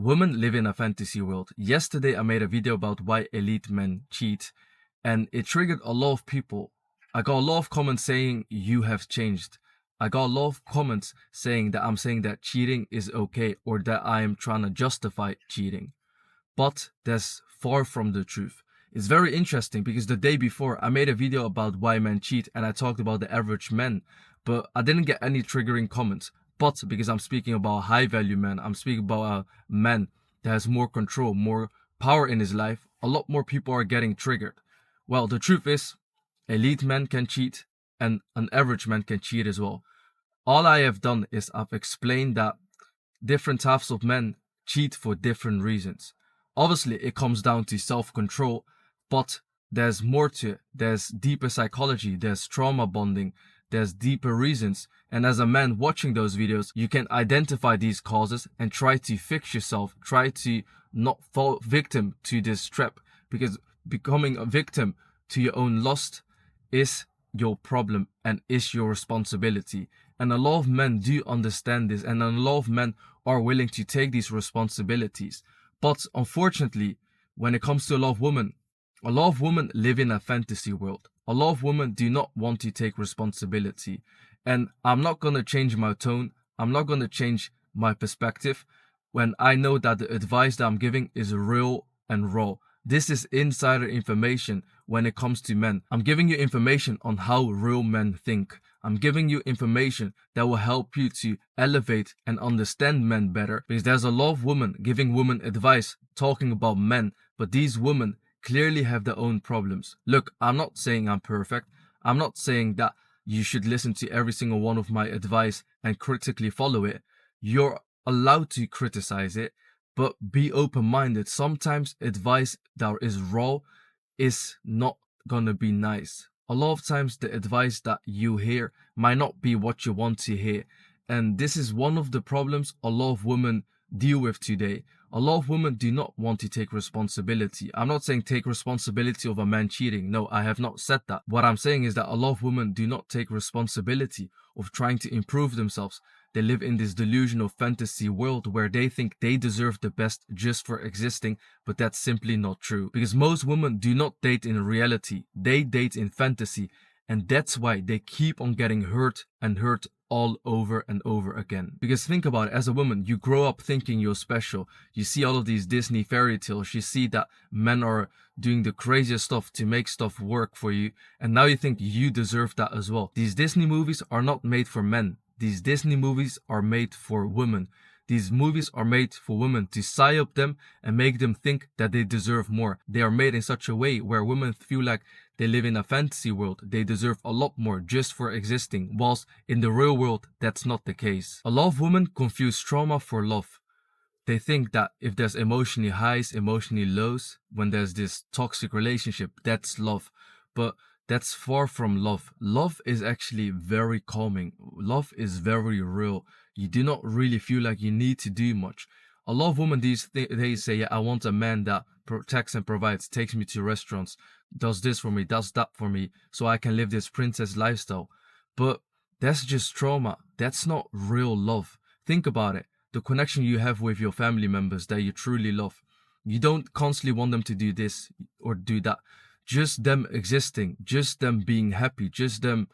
Women live in a fantasy world. Yesterday, I made a video about why elite men cheat, and it triggered a lot of people. I got a lot of comments saying you have changed. I got a lot of comments saying that I'm saying that cheating is okay or that I am trying to justify cheating. But that's far from the truth. It's very interesting because the day before I made a video about why men cheat and I talked about the average men, but I didn't get any triggering comments. But because I'm speaking about high value men, I'm speaking about a man that has more control, more power in his life, a lot more people are getting triggered. Well, the truth is, elite men can cheat and an average man can cheat as well. All I have done is I've explained that different types of men cheat for different reasons. Obviously, it comes down to self-control, but there's more to it. There's deeper psychology, there's trauma bonding, there's deeper reasons. And as a man watching those videos, you can identify these causes and try to fix yourself, try to not fall victim to this trap, because becoming a victim to your own lust is your problem and is your responsibility. And a lot of men do understand this, and a lot of men are willing to take these responsibilities. But unfortunately, when it comes to a lot of women live in a fantasy world. A lot of women do not want to take responsibility. And I'm not going to change my tone. I'm not going to change my perspective when I know that the advice that I'm giving is real and raw. This is insider information when it comes to men. I'm giving you information on how real men think. I'm giving you information that will help you to elevate and understand men better, because there's a lot of women giving women advice talking about men, but these women clearly have their own problems. Look, I'm not saying I'm perfect. I'm not saying that you should listen to every single one of my advice and critically follow it. You're allowed to criticize it, but be open-minded. Sometimes advice that is raw is not gonna be nice. A lot of times the advice that you hear might not be what you want to hear. And this is one of the problems a lot of women deal with today. A lot of women do not want to take responsibility. I'm not saying take responsibility of a man cheating. No, I have not said that. What I'm saying is that a lot of women do not take responsibility of trying to improve themselves. They live in this delusional fantasy world where they think they deserve the best just for existing, but that's simply not true. Because most women do not date in reality, they date in fantasy, and that's why they keep on getting hurt and hurt all over and over again. Because think about it, as a woman, you grow up thinking you're special. You see all of these Disney fairy tales, you see that men are doing the craziest stuff to make stuff work for you, and now you think you deserve that as well. These Disney movies are not made for men. These Disney movies are made for women. These movies are made for women to psyop them and make them think that they deserve more. They are made in such a way where women feel like they live in a fantasy world. They deserve a lot more just for existing, whilst in the real world, that's not the case. A lot of women confuse trauma for love. They think that if there's emotionally highs, emotionally lows, when there's this toxic relationship, that's love. But that's far from love. Love is actually very calming. Love is very real. You do not really feel like you need to do much. A lot of women these days say, yeah, I want a man that protects and provides, takes me to restaurants, does this for me, does that for me, so I can live this princess lifestyle. But that's just trauma. That's not real love. Think about it. The connection you have with your family members that you truly love. You don't constantly want them to do this or do that. Just them existing, just them being happy, just them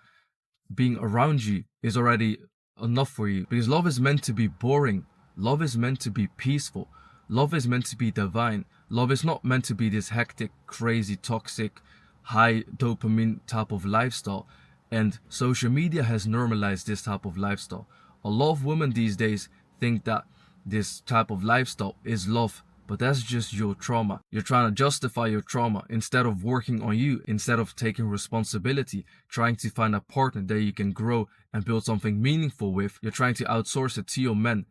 being around you is already enough for you. Because love is meant to be boring. Love is meant to be peaceful. Love is meant to be divine. Love is not meant to be this hectic, crazy, toxic, high dopamine type of lifestyle. And social media has normalized this type of lifestyle. A lot of women these days think that this type of lifestyle is love. But that's just your trauma. You're trying to justify your trauma instead of working on you, instead of taking responsibility, trying to find a partner that you can grow and build something meaningful with. You're trying to outsource it to your man,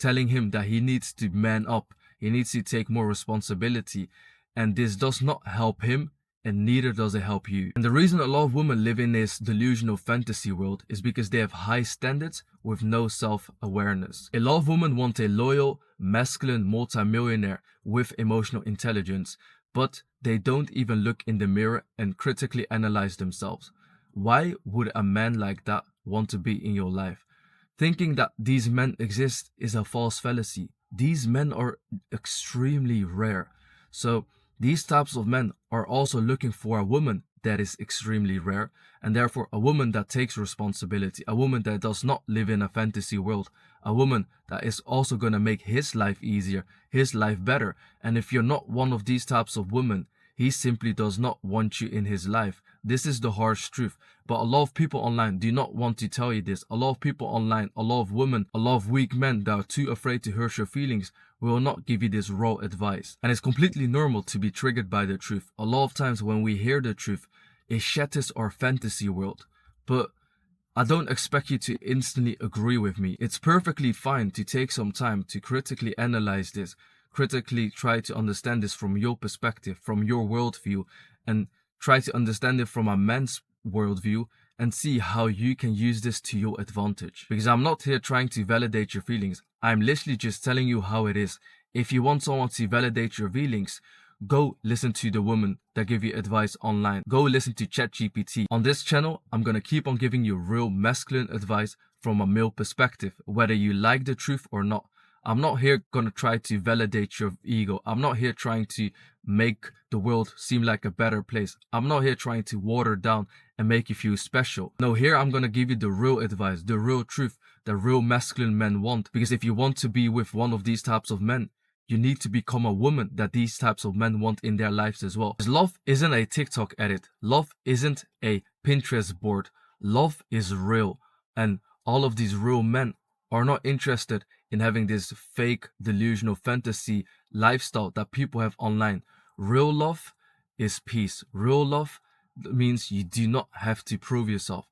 telling him that he needs to man up. He needs to take more responsibility. And this does not help him, and neither does it help you. And the reason a lot of women live in this delusional fantasy world is because they have high standards with no self-awareness. A lot of women want a loyal, masculine multimillionaire with emotional intelligence, but they don't even look in the mirror and critically analyze themselves. Why would a man like that want to be in your life? Thinking that these men exist is a false fallacy. these men are extremely rare. So these types of men are also looking for a woman that is extremely rare, and therefore a woman that takes responsibility, a woman that does not live in a fantasy world, a woman that is also going to make his life easier, his life better. And if you're not one of these types of women, he simply does not want you in his life. This is the harsh truth. But a lot of people online do not want to tell you this. A lot of people online, a lot of women, a lot of weak men that are too afraid to hurt your feelings will not give you this raw advice. And it's completely normal to be triggered by the truth. A lot of times when we hear the truth, it shatters our fantasy world. But I don't expect you to instantly agree with me. It's perfectly fine to take some time to critically analyze this, critically try to understand this from your perspective, from your worldview, and try to understand it from a man's worldview and see how you can use this to your advantage. Because I'm not here trying to validate your feelings. I'm literally just telling you how it is. If you want someone to validate your feelings, go listen to the women that give you advice online. Go listen to ChatGPT. On this channel, I'm gonna keep on giving you real masculine advice from a male perspective, whether you like the truth or not. I'm not here gonna try to validate your ego. I'm not here trying to make the world seem like a better place. I'm not here trying to water down and make you feel special. No, here I'm gonna give you the real advice, the real truth that real masculine men want. Because if you want to be with one of these types of men, you need to become a woman that these types of men want in their lives as well. Because love isn't a TikTok edit. Love isn't a Pinterest board. Love is real. And all of these real men are not interested in having this fake delusional fantasy lifestyle that people have online. Real love is peace. Real love means you do not have to prove yourself.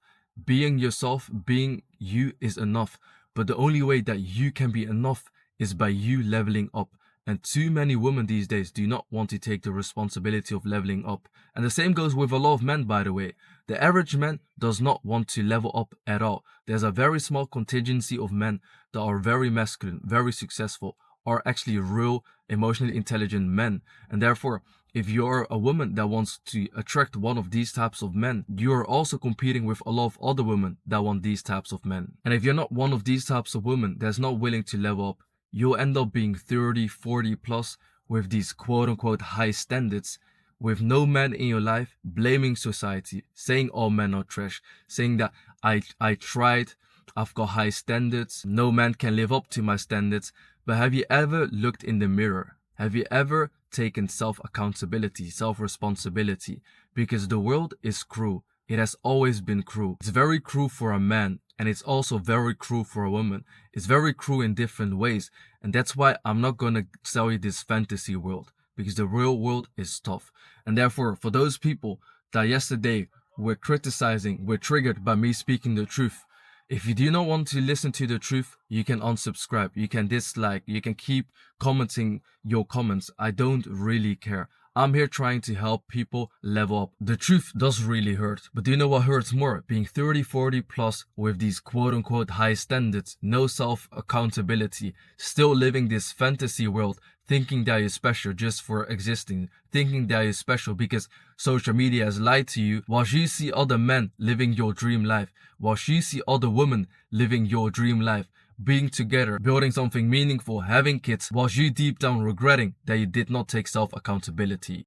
Being yourself, being you is enough. But the only way that you can be enough is by you leveling up. And too many women these days do not want to take the responsibility of leveling up. And the same goes with a lot of men, by the way. The average man does not want to level up at all. There's a very small contingency of men that are very masculine, very successful, are actually real, emotionally intelligent men. And therefore, if you're a woman that wants to attract one of these types of men, you're also competing with a lot of other women that want these types of men. And if you're not one of these types of women that's not willing to level up, you'll end up being 30, 40 plus with these quote-unquote high standards, with no man in your life, blaming society, saying all men are trash, saying that I tried, I've got high standards, no man can live up to my standards. But have you ever looked in the mirror? Have you ever taken self-accountability, self-responsibility? Because the world is cruel. It has always been cruel. It's very cruel for a man, and it's also very cruel for a woman. It's very cruel in different ways. And that's why I'm not going to sell you this fantasy world, because the real world is tough. And therefore, for those people that yesterday were criticizing, were triggered by me speaking the truth, if you do not want to listen to the truth, you can unsubscribe, you can dislike, you can keep commenting your comments. I don't really care. I'm here trying to help people level up. The truth does really hurt, but do you know what hurts more? Being 30, 40 plus with these quote-unquote high standards, no self-accountability, still living this fantasy world, thinking that you're special just for existing, thinking that you're special because social media has lied to you, whilst you see other men living your dream life, whilst you see other women living your dream life, being together, building something meaningful, having kids, whilst you deep down regretting that you did not take self-accountability.